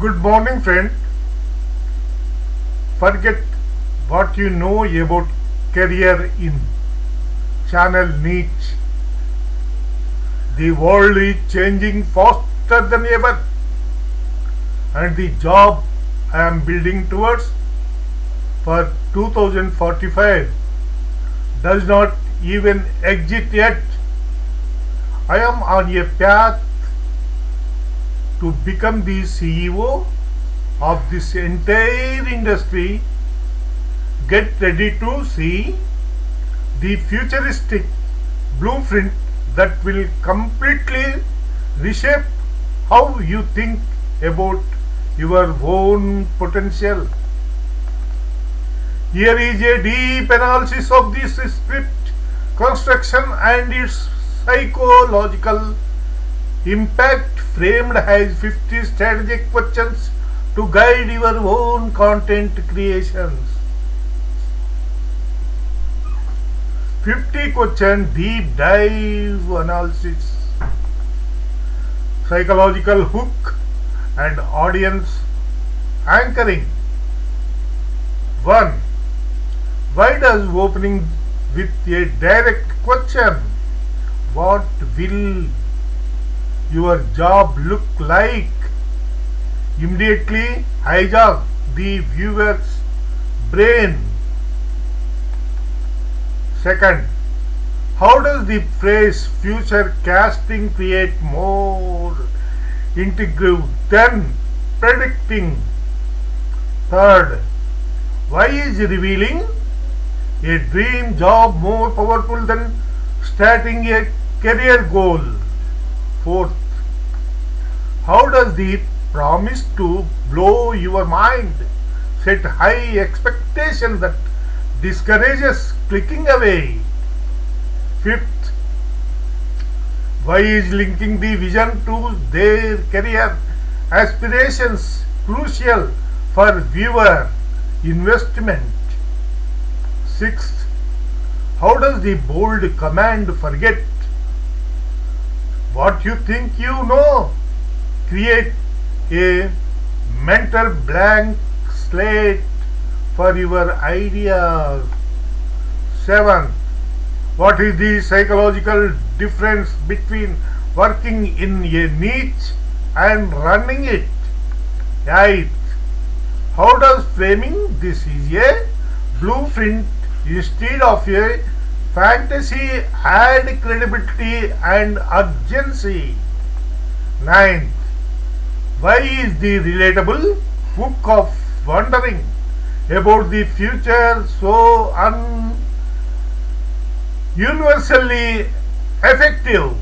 Good morning, friend. Forget what you know about career in channel niche. The world is changing faster than ever, and the job I am building towards for 2045 does not even exist yet. I am on a path to become the CEO of this entire industry. Get ready to see the futuristic blueprint that will completely reshape how you think about your own potential. Here is a deep analysis of this script construction and its psychological impact, framed as 50 strategic questions to guide your own content creations. 50 question deep dive analysis, psychological hook and audience anchoring. 1. Why does opening with a direct question, what will your job look like, immediately hijack the viewer's brain? Second, how does the phrase future casting create more intrigue than predicting? Third, why is revealing a dream job more powerful than starting a career goal? Fourth, how does the promise to blow your mind set high expectation that discourages clicking away? Fifth, why is linking the vision to their career aspirations crucial for viewer investment? Sixth, how does the bold command forget what you think you know create a mental blank slate for your ideas? 7. What is the psychological difference between working in a niche and running it? 8. How does framing this is a blueprint instead of a fantasy add credibility and urgency? 9. Why is the relatable hook of wondering about the future so universally effective?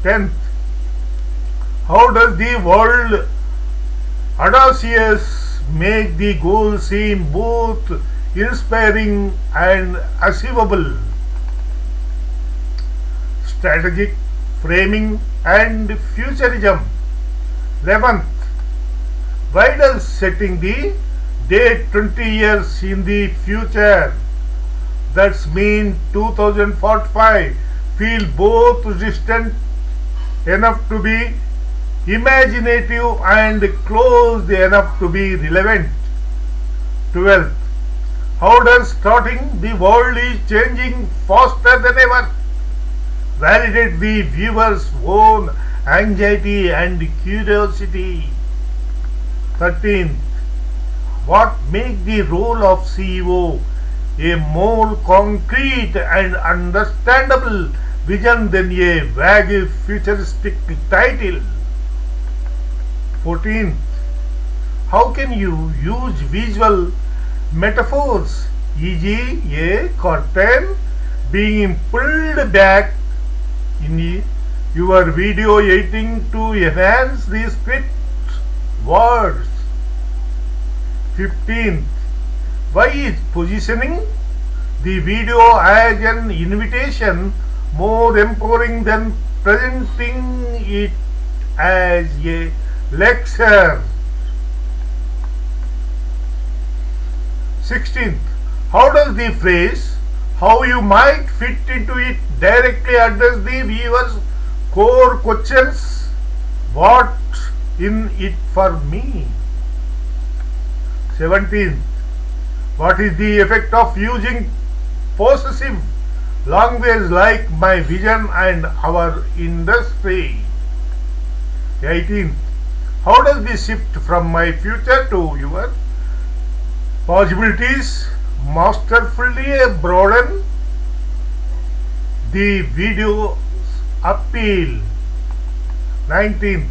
10th, how does the world audacious make the goal seem both inspiring and achievable? Strategic framing and futurism. 11th, why does setting the date 20 years in the future, that's mean 2045, feel both distant enough to be imaginative and close enough to be relevant? 12th, how does starting the world is changing faster than ever validate the viewer's own anxiety and curiosity? 13th, what makes the role of CEO a more concrete and understandable vision than a vague futuristic title? 14th, how can you use visual metaphors, e.g. a curtain being pulled back in your video editing to enhance the script's words? 15th, why is positioning the video as an invitation more empowering than presenting it as a lecture? 16th, how does the phrase how you might fit into it directly address the viewer's core questions? What in it for me? 17th. What is the effect of using possessive language like my vision and our industry? 18th. How does this shift from my future to your possibilities masterfully broaden the video's appeal? 19th.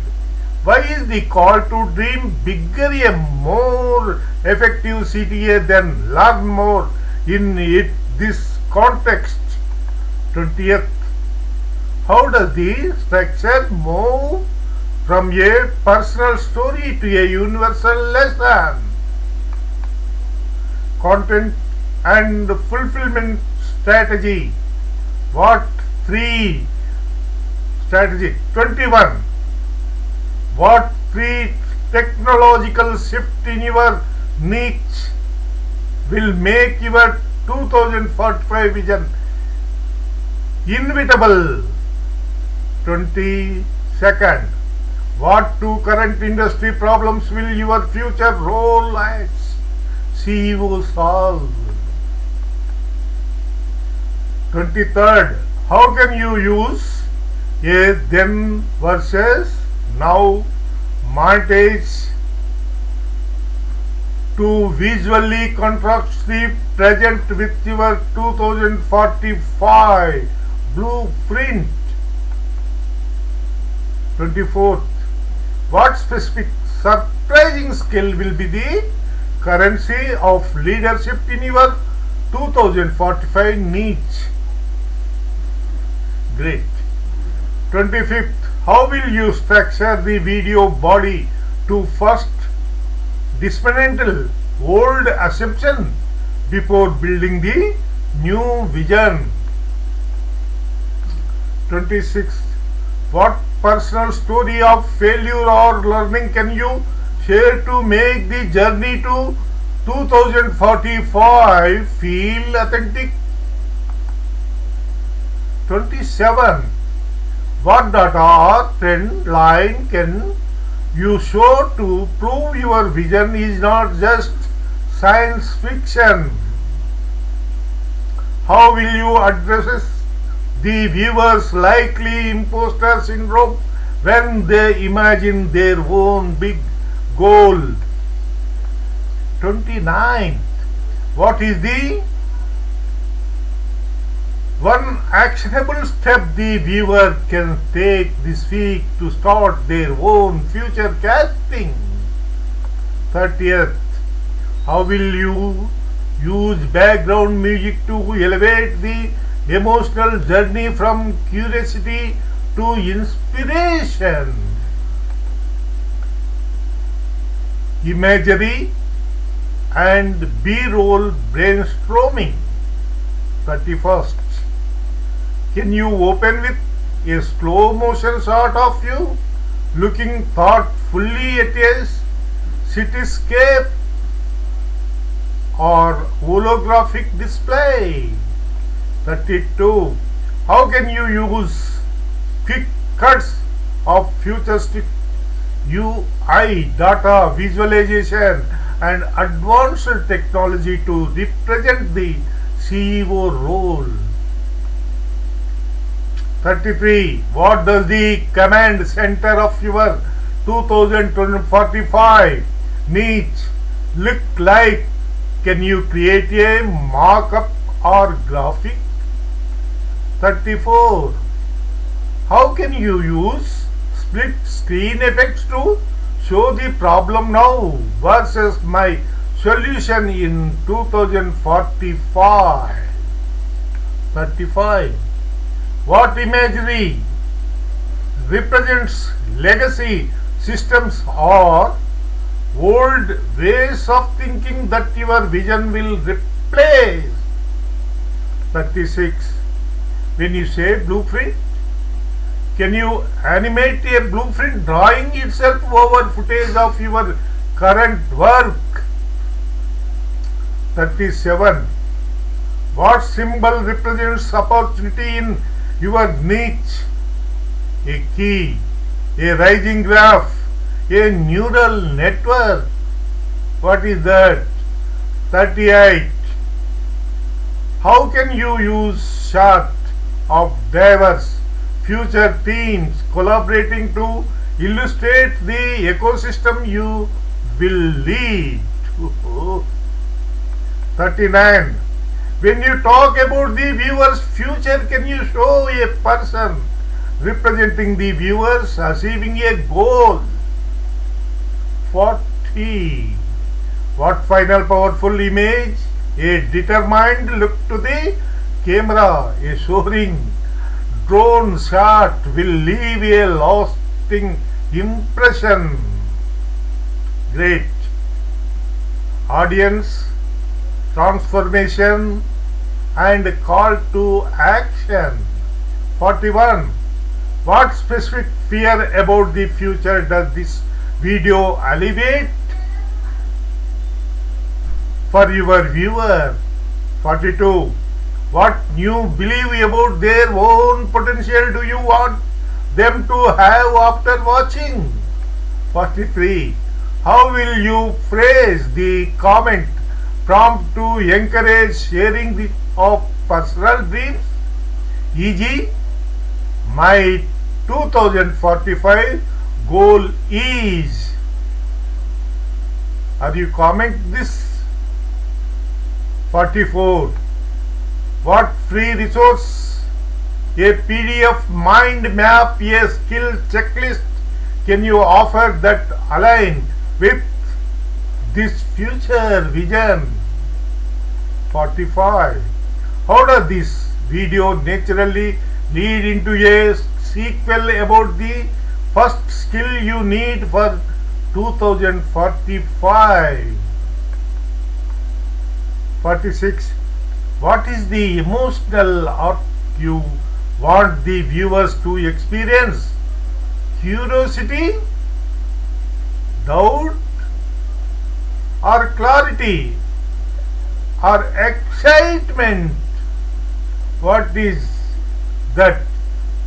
Why is the call to dream bigger a more effective CTA than learn more in this context? 20th. How does the structure move from a personal story to a universal lesson? Content and fulfillment strategy. What three strategy? 21. What three technological shift in your niche will make your 2045 vision inevitable? 22nd. What two current industry problems will your future role as CEO solve? 23rd. How can you use a then versus now montage to visually contrast the present with your 2045 blueprint? 24th. What specific surprising skill will be the currency of leadership in your 2045 niche? Great. 25th. How will you structure the video body to first dismantle old assumption before building the new vision? 26th. What personal story of failure or learning can you share to make the journey to 2045 feel authentic? 27. What data or trend line can you show to prove your vision is not just science fiction? How will you address the viewer's likely imposter syndrome when they imagine their own big goal? 29. What is the one actionable step the viewer can take this week to start their own future casting? 30th. How will you use background music to elevate the emotional journey from curiosity to inspiration? Imagery and B-roll brainstorming. 31st. Can you open with a slow motion shot of you looking thoughtfully at a cityscape or holographic display? 32. How can you use quick cuts of futuristic UI data visualization and advanced technology to represent the CEO role? 33. What does the command center of your 2045 niche look like? Can you create a mock-up or graphic? 34. How can you use split screen effects to show the problem now versus my solution in 2045? 35. What imagery represents legacy systems or old ways of thinking that your vision will replace? 36. When you say blueprint, can you animate a blueprint drawing itself over footage of your current work? 37. What symbol represents opportunity in your niche? A key, a rising graph, A neural network. What is that? 38. How can you use chart of diverse future teams collaborating to illustrate the ecosystem you will lead? 39. When you talk about the viewer's future, can you show a person representing the viewers achieving a goal? 40. What final powerful image? A determined look to the camera, a soaring drone shot will leave a lasting impression. Great. Audience, transformation and call to action. 41. What specific fear about the future does this video alleviate for your viewer? 42. What new belief about their own potential do you want them to have after watching? 43. How will you phrase the comment prompt to encourage sharing of personal dreams? E.g., my 2045 goal is. Are you comment this? 44. What free resource, a PDF mind map, a skill checklist can you offer that align with this future vision? 45. How does this video naturally lead into a sequel about the first skill you need for 2045? 46. What is the emotional arc you want the viewers to experience? Curiosity, doubt, or clarity, or excitement? What is that?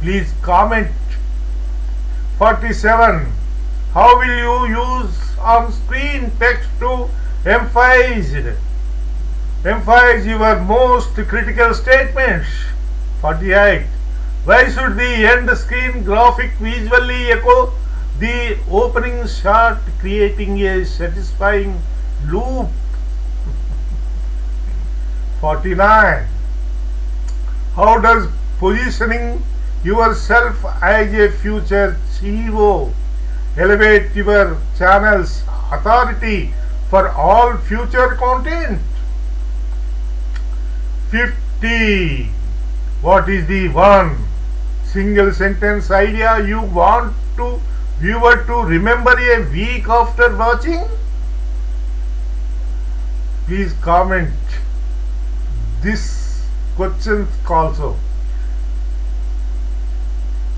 Please comment. 47. How will you use on-screen text to emphasize your most critical statements? 48. Why should the end screen graphic visually echo the opening shot, creating a satisfying loop? 49. How does positioning yourself as a future CEO elevate your channel's authority for all future content? 50. What is the one single sentence idea you want to viewer to remember a week after watching? Please comment this question also.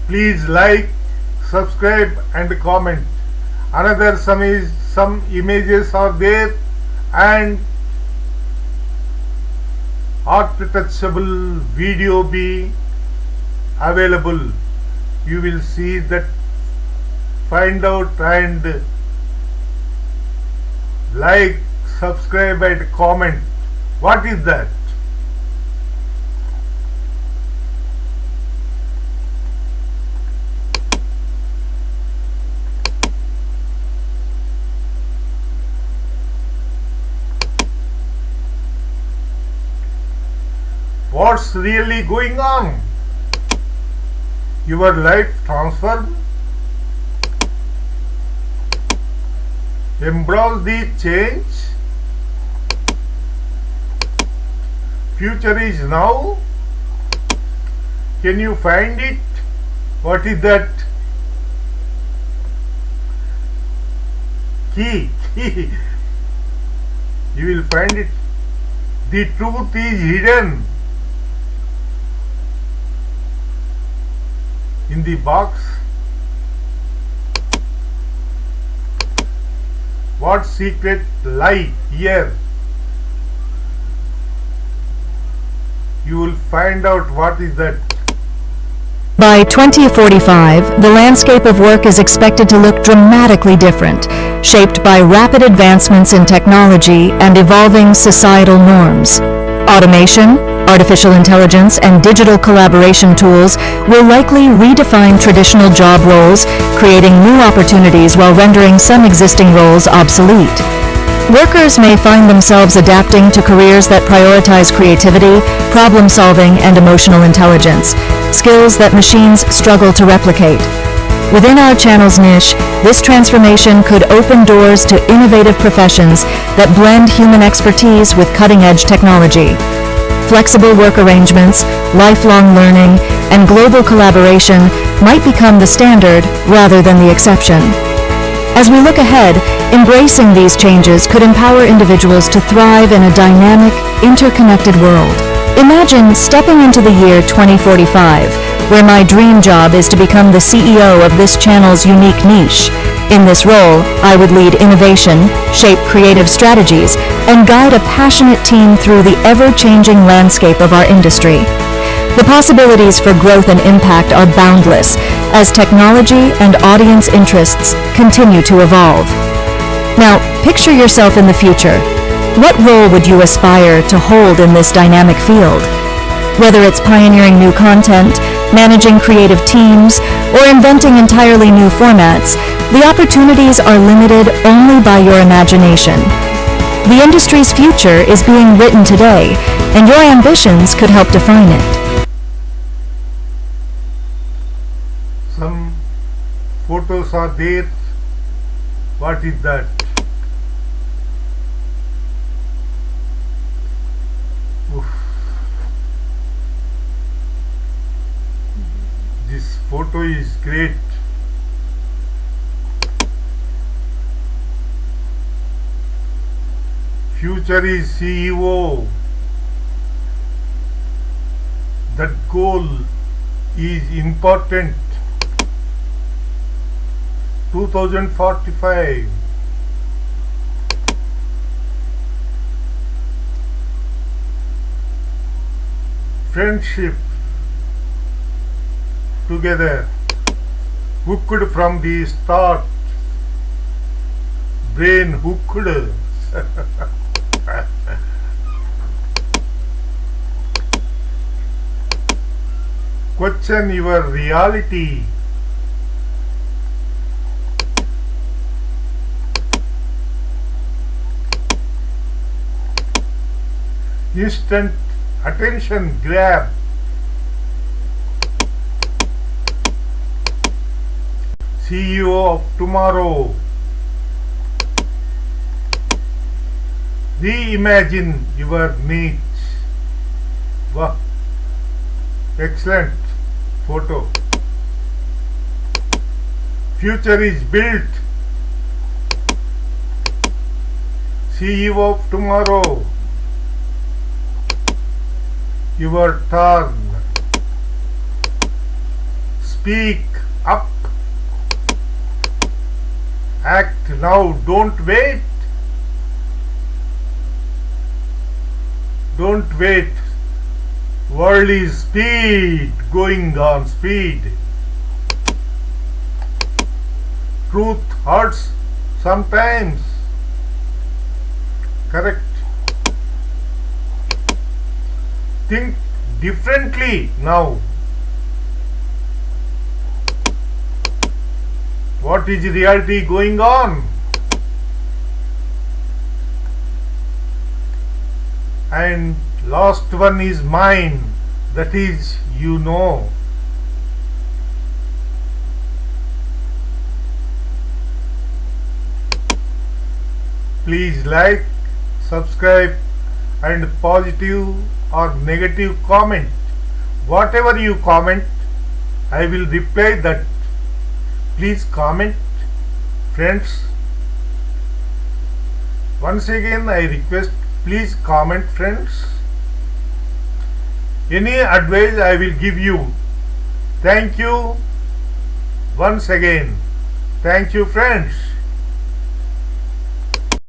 Please like, subscribe and comment. Another some images are there and art touchable video be available. You will see that. Find out and like, subscribe and comment. What is that? What's really going on? Your life transformed? Embrace the change. Future is now. Can you find it? What is that? Key. You will find it. The truth is hidden in the box. What secret lie here? You will find out what is that. By 2045, the landscape of work is expected to look dramatically different, shaped by rapid advancements in technology and evolving societal norms. Automation, artificial intelligence, and digital collaboration tools will likely redefine traditional job roles, creating new opportunities while rendering some existing roles obsolete. Workers may find themselves adapting to careers that prioritize creativity, problem-solving, and emotional intelligence, skills that machines struggle to replicate. Within our channel's niche, this transformation could open doors to innovative professions that blend human expertise with cutting-edge technology. Flexible work arrangements, lifelong learning, and global collaboration might become the standard rather than the exception. As we look ahead, embracing these changes could empower individuals to thrive in a dynamic, interconnected world. Imagine stepping into the year 2045, where my dream job is to become the CEO of this channel's unique niche. In this role, I would lead innovation, shape creative strategies, and guide a passionate team through the ever-changing landscape of our industry. The possibilities for growth and impact are boundless as technology and audience interests continue to evolve. Now, picture yourself in the future. What role would you aspire to hold in this dynamic field? Whether it's pioneering new content, managing creative teams, or inventing entirely new formats, the opportunities are limited only by your imagination. The industry's future is being written today, and your ambitions could help define it. Some photos are there. What is that? Oof. This photo is great. Future is CEO. That goal is important. 2045. Friendship together, hooked from the start, brain hooked. Question your reality. Instant attention grab. CEO of tomorrow. Reimagine your needs. Wow. Excellent photo. Future is built. CEO of tomorrow. Your turn. Speak up. Act now. Don't wait. Don't wait. World is speed, going on speed. Truth hurts sometimes. Correct. Think differently now. What is reality going on? And last one is mine. That is, you know. Please like, subscribe, and positive or negative comment. Whatever you comment, I will reply that. Please comment, friends. Once again I request, please comment, friends. Any advice I will give you. Thank you once again. Thank you, friends.